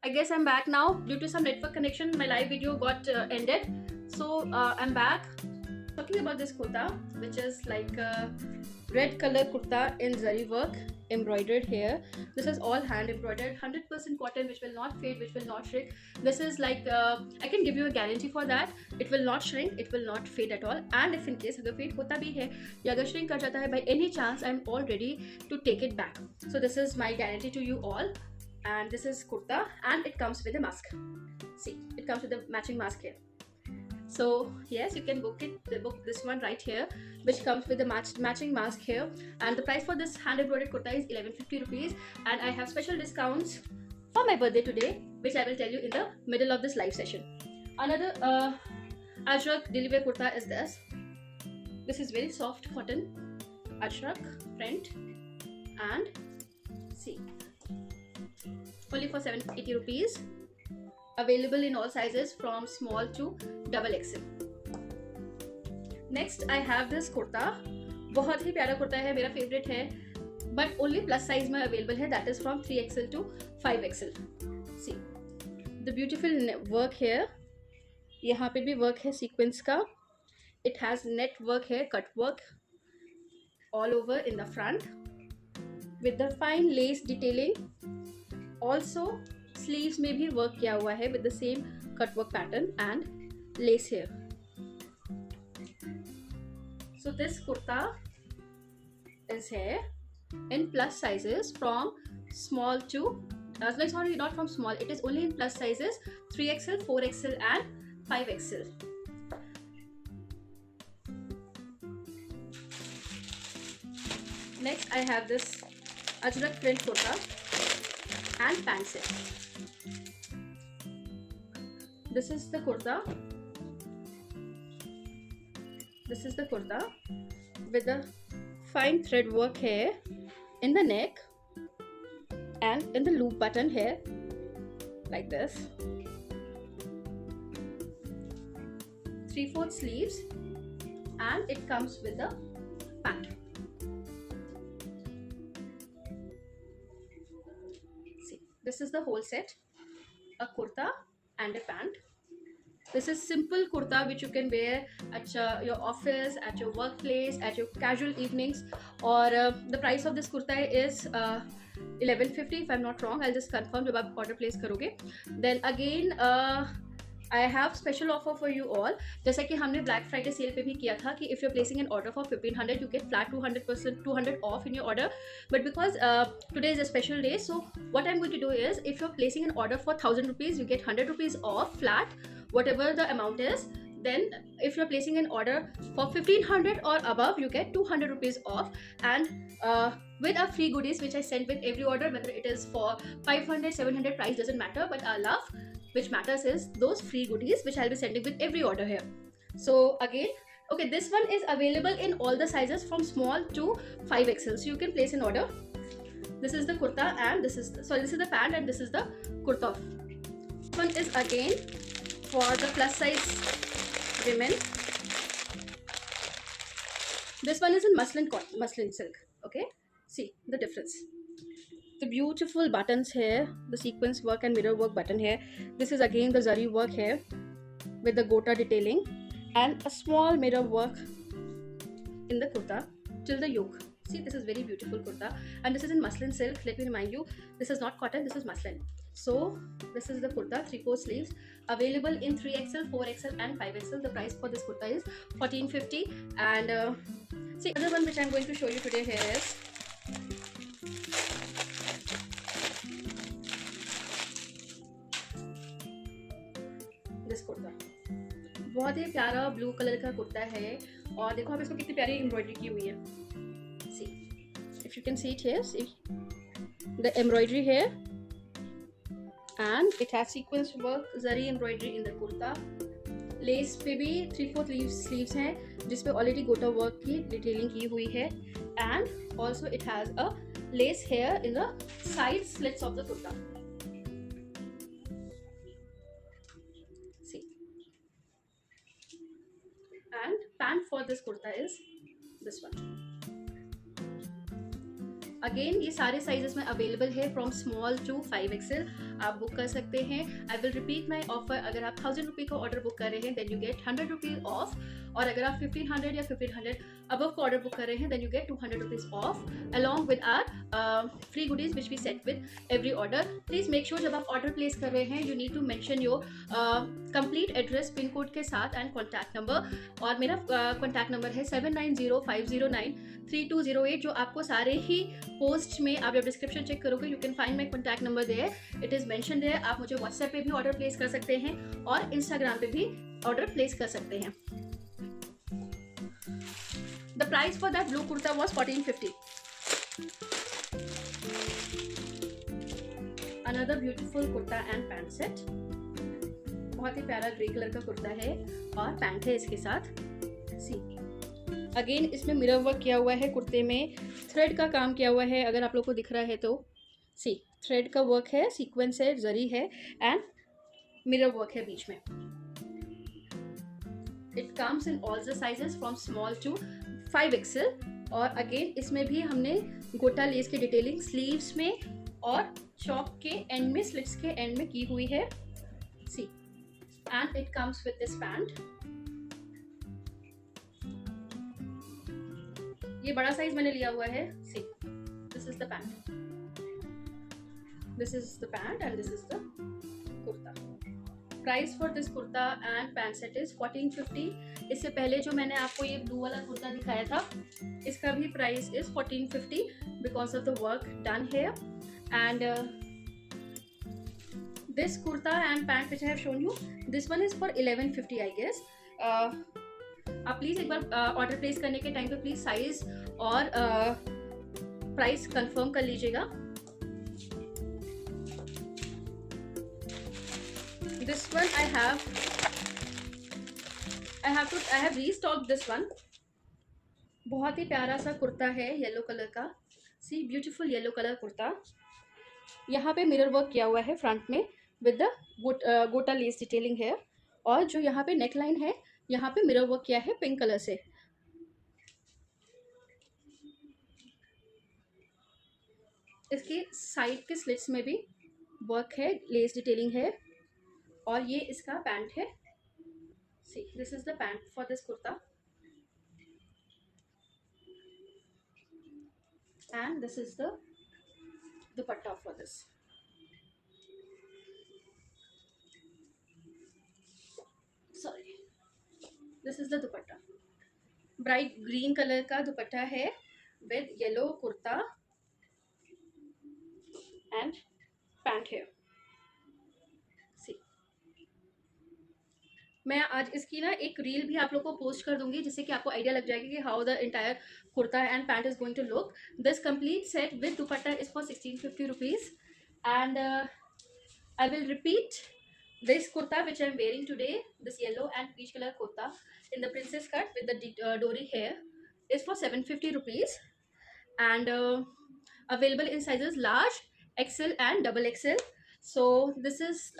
I guess I'm back now. Due to some network connection, my live video got ended. So I'm back. Talking about this kurta, which is like a red color kurta in zari work, embroidered here. This is all hand embroidered, 100% cotton, which will not fade, which will not shrink. This is like I can give you a guarantee for that. It will not shrink, it will not fade at all. And if in case अगर fade होता भी है या अगर shrink कर जाता है, by any chance I'm all ready to take it back. So this is my guarantee to you all. And this is kurta, and it comes with a mask. See, it comes with a matching mask here. So yes, you can book this one right here, which comes with a matching mask here. And the price for this hand embroidered kurta is 1150 rupees, and I have special discounts for my birthday today, which I will tell you in the middle of this live session. Another ajrak delivery kurta is this. This is very soft cotton ajrak print, and see, only for 780 rupees. Available in all sizes from small to double XL. Next I have this kurta. बहुत ही प्यारा कुर्ता है, मेरा favourite है, but only plus size में available है. That is from 3XL to 5XL. See the beautiful work here. यहाँ पे भी वर्क है सीक्वेंस का. इट हैज नेट वर्क है, cut work all over in the front with the fine lace detailing. Also sleeves में भी work किया हुआ है with the same cut work pattern and lace here. So this kurta is here in plus sizes from small to sorry, not from small, it is only in plus sizes 3XL, 4XL and 5XL. Next I have this ajrak print kurta and pant set. This is the kurta. This is the kurta with the fine thread work here in the neck and in the loop button here, like this. 3/4 sleeves, and it comes with the pant. See, this is the whole set, a kurta and a pant. This is simple kurta which you can wear at your office, at your workplace, at your casual evenings. Or the price of this kurta is 1150 if I'm not wrong. I'll just confirm जब आप order place करोगे. Then again I have special offer for you all. जैसा कि हमने Black Friday sale पे भी किया था कि if you're placing an order for 1500 you get flat 200% off in your order. But because today is a special day, so what I'm going to do is, if you're placing an order for 1000 rupees you get 100 rupees off flat, whatever the amount is. Then if you're placing an order for 1500 or above you get 200 rupees off, and with a free goodies which I send with every order, whether it is for 500, 700, price doesn't matter, but our love which matters is those free goodies which I'll be sending with every order here. So again, okay, this one is available in all the sizes from small to 5XL, so you can place an order. This is the kurta, and this is the pant, and this is the kurta. This one is again for the plus size women. This one is in muslin silk. Okay, see the difference. The beautiful buttons here, the sequence work and mirror work button here. This is again the zari work here with the gota detailing, and a small mirror work in the kurta till the yoke. See, this is very beautiful kurta, and this is in muslin silk. Let me remind you, this is not cotton, this is muslin. So this is the kurta, 3/4 sleeves, available in 3XL, 4XL and 5XL. The price for this kurta is 1450. And see, another one which I'm going to show you today here is this kurta. बहुत ही प्यारा blue colour का कुर्ता है, और देखो आप इसको कितनी प्यारी एम्ब्रॉयडरी की हुई है. See, if you can see it here, see the embroidery here, and it has sequence work, zari embroidery in the kurta. Lace पे भी 3/4 स्लीव्स हैं जिसपे ऑलरेडी गोटा वर्क की डिटेलिंग की हुई है, and also it has a less here in the side slits of the kurta. And pant for this kurta is this one. Again ये सारे sizes में available है from small to 5XL. आप बुक कर सकते हैं। आई विल रिपीट माई ऑफर, अगर आप 1000 रुपये का ऑर्डर बुक कर रहे हैं then you get 100 rupees off, और अगर आप 1500 या 1500 अबव का ऑर्डर बुक कर रहे हैं then you get 200 rupees off along with our free goodies which we set with every order. Please make sure जब आप ऑर्डर प्लेस कर रहे हैं you need to mention your complete address, pin code के साथ एंड कॉन्टैक्ट नंबर, और मेरा contact number है 7905093208, जो आपको सारे ही पोस्ट में, आप जब डिस्क्रिप्शन चेक करोगे you can find my contact number there, it is mention there. आप मुझे व्हाट्सएप पे भी ऑर्डर प्लेस कर सकते हैं और इंस्टाग्राम पे भी ऑर्डर प्लेस कर सकते हैं। The price for that blue kurta was 1450। Another beautiful kurta and pant set, बहुत ही प्यारा ग्रे कलर का कुर्ता है और पैंट है इसके साथ। सी अगेन इसमें मिरर वर्क किया हुआ है, कुर्ते में थ्रेड का काम किया हुआ है, अगर आप लोग को दिख रहा है तो सी थ्रेड का वर्क है, सीक्वेंस है, जरी है एंड मिरर वर्क है बीच में। It comes in all the sizes from small to 5XL, और अगेन इसमें भी हमने गोटा लेस की डिटेलिंग स्लीव्स में और चॉक के एंड में, स्लिट्स के एंड में की हुई है। See and it comes with this pant. ये बड़ा साइज मैंने लिया हुआ है। See this is the pant, this is the pant and this is the kurta. Price for this kurta and pant set is 1450। इससे पहले जो मैंने आपको ये ब्लू वाला कुर्ता दिखाया था इसका भी price is 1450 because of the work done here. And this kurta and pant which I have shown you, this one is for 1150 I guess। आप प्लीज़ एक बार ऑर्डर प्लेस करने के टाइम पे प्लीज़ साइज और प्राइस कंफर्म कर लीजिएगा। This one I have restocked this one। बहुत ही प्यारा सा कुर्ता है येलो कलर का। सी ब्यूटीफुल येलो कलर कुर्ता, यहाँ पे मिरर वर्क किया हुआ है फ्रंट में विद द गोटा लेस डिटेलिंग है, और जो यहाँ पे नेक लाइन है यहाँ पे मिरर वर्क किया है पिंक कलर से। इसके साइड के स्लिट्स में भी वर्क है, लेस डिटेलिंग है, और ये इसका पैंट है। See this is the pant for this kurta and this is the dupatta for this. Sorry, this is the dupatta. Bright green colour का दुपट्टा है with yellow kurta and pant है। सी मैं आज इसकी ना एक रील भी आप लोग को पोस्ट कर दूंगी जिससे कि आपको आइडिया लग जाएगा कि how the entire kurta and pant is going to look. This complete set with dupatta is for 1650 rupees, and I will repeat this kurta which I am wearing today, this yellow and peach color kurta in the princess cut with the dori hair, is for 750 rupees, and available in sizes large, XL and double XL. So this is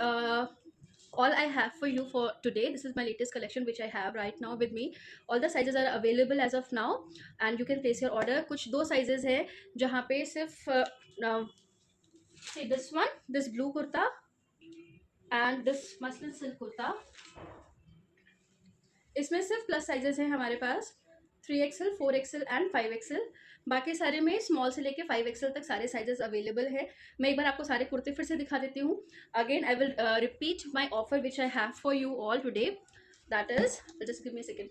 all I have for you for today. This is my latest collection which I have right now with me. All the sizes are available as of now and you can place your order. कुछ दो sizes है जहाँ पे सिर्फ see this one, this blue kurta and this muslin silk kurta, इसमें सिर्फ plus sizes हैं हमारे पास 3XL, 4XL एंड 5XL। बाकी सारे में स्मॉल से लेके 5XL तक सारे साइजेस अवेलेबल है। मैं एक बार आपको सारे कुर्ते फिर से दिखा देती हूँ। Again I will repeat my offer which I have for you all today, that is, just give me a second.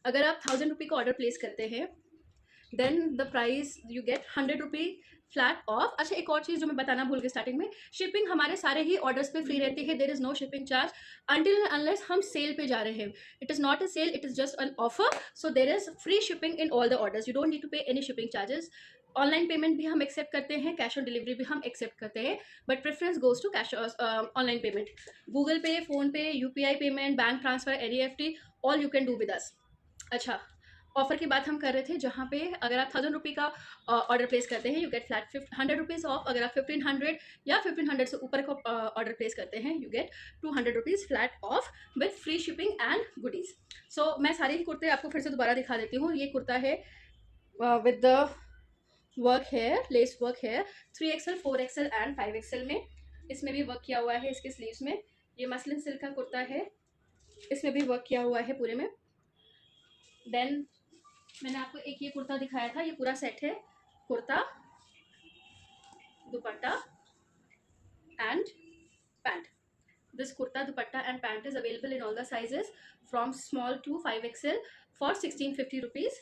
अगर आप 1000 रुपये का ऑर्डर प्लेस करते हैं then the price you get 100 rupee flat off. अच्छा, एक और चीज़ जो मैं बताना भूल गई स्टार्टिंग में, शिपिंग हमारे सारे ही ऑर्डर्स पे फ्री रहती है। There is no shipping charge until unless हम सेल पे जा रहे हैं। It is not a sale, it is just an offer, so there is free shipping in all the orders. You don't need to pay any shipping charges. Online payment भी हम accept करते हैं, cash on delivery भी हम accept करते हैं, but preference goes to cash online payment. Google Pay, PhonePe, UPI payment, bank transfer, NEFT, all you can do with us. अच्छा, offer की बात हम कर रहे थे जहाँ पे अगर आप 1000 रुपये का ऑर्डर प्लेस करते हैं you get flat 100 rupees of. अगर आप 1500 या 1500 से ऊपर का ऑर्डर प्लेस करते हैं you get 200 rupees flat off with free shipping and goodies. So मैं सारे ही कुर्ते आपको फिर से दोबारा दिखा देती हूँ। ये कुर्ता है विद द वर्क है, लेस वर्क है 3XL 4XL एंड 5XL में। इसमें भी वर्क किया हुआ है इसके स्लीव्स में। ये मसलिन सिल्क का कुर्ता है, इसमें भी वर्क किया हुआ है पूरे में। देन मैंने आपको एक ये कुर्ता दिखाया था, ये पूरा सेट है, कुर्ता, दुपट्टा and pant. This kurta, dupatta and pant is available in all the sizes from small to 5XL for 1650 rupees.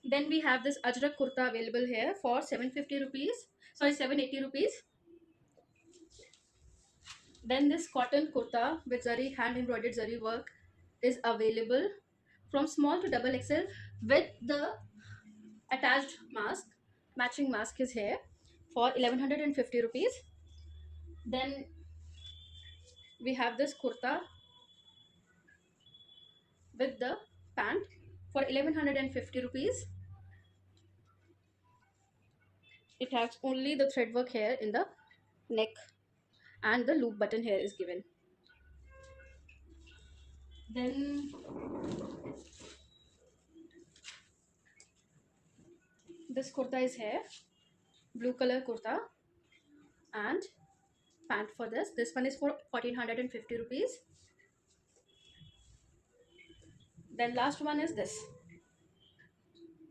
Then we have this Ajrak kurta available here for 750 rupees. Sorry, 780 rupees. Then this cotton kurta with zari, hand embroidered zari work is available from small to double XL with the attached mask. Matching mask is here for 1150 rupees. Then we have this kurta with the pant for 1150 rupees. It has only the thread work here in the neck and the loop button here is given. Then this kurta is here, blue color kurta and pant for this. This one is for 1450 rupees. Then last one is this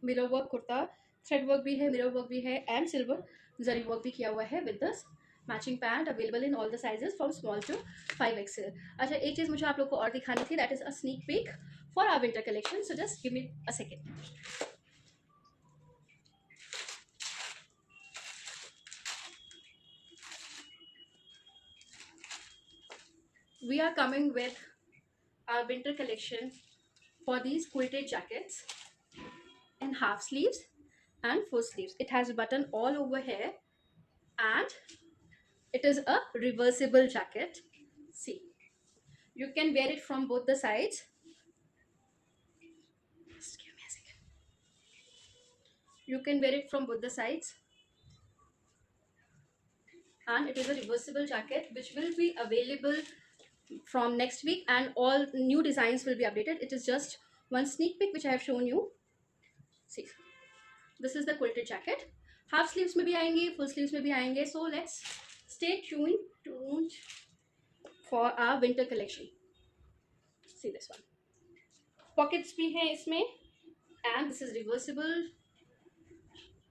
mirror work kurta, thread work भी है, mirror work भी है and silver zari work भी किया हुआ है with this matching pant available in all the sizes from small to 5XL. अच्छा, एक चीज़ मुझे आप लोग को और दिखानी थी, that is a sneak peek for our winter collection. So just give me a second. We are coming with our winter collection for these quilted jackets in half sleeves and full sleeves. It has a button all over here and it is a reversible jacket. See, you can wear it from both the sides. Just give me a second. You can wear it from both the sides and it is a reversible jacket which will be available from next week and all new designs will be updated. It is just one sneak peek which I have shown you. See, this is the quilted jacket. Half sleeves में भी आएंगे, full sleeves में भी आएंगे. So let's stay tuned for our winter collection. See this one. Pockets भी हैं इसमें and this is reversible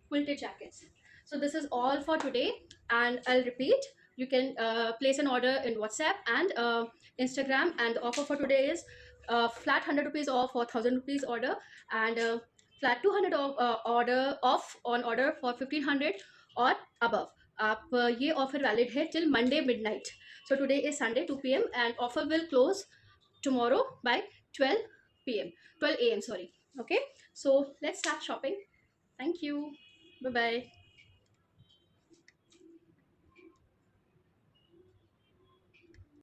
quilted jackets. So this is all for today and I'll repeat. You can place an order in WhatsApp and Instagram, and the offer for today is flat 100 rupees off for 1000 rupees order and flat 200 order off on order for 1500 or above. आप ये offer valid है till Monday midnight. So today is Sunday 2 p.m. and offer will close tomorrow by 12 p.m. 12 a.m. sorry. Okay, so let's start shopping. Thank you. Bye bye.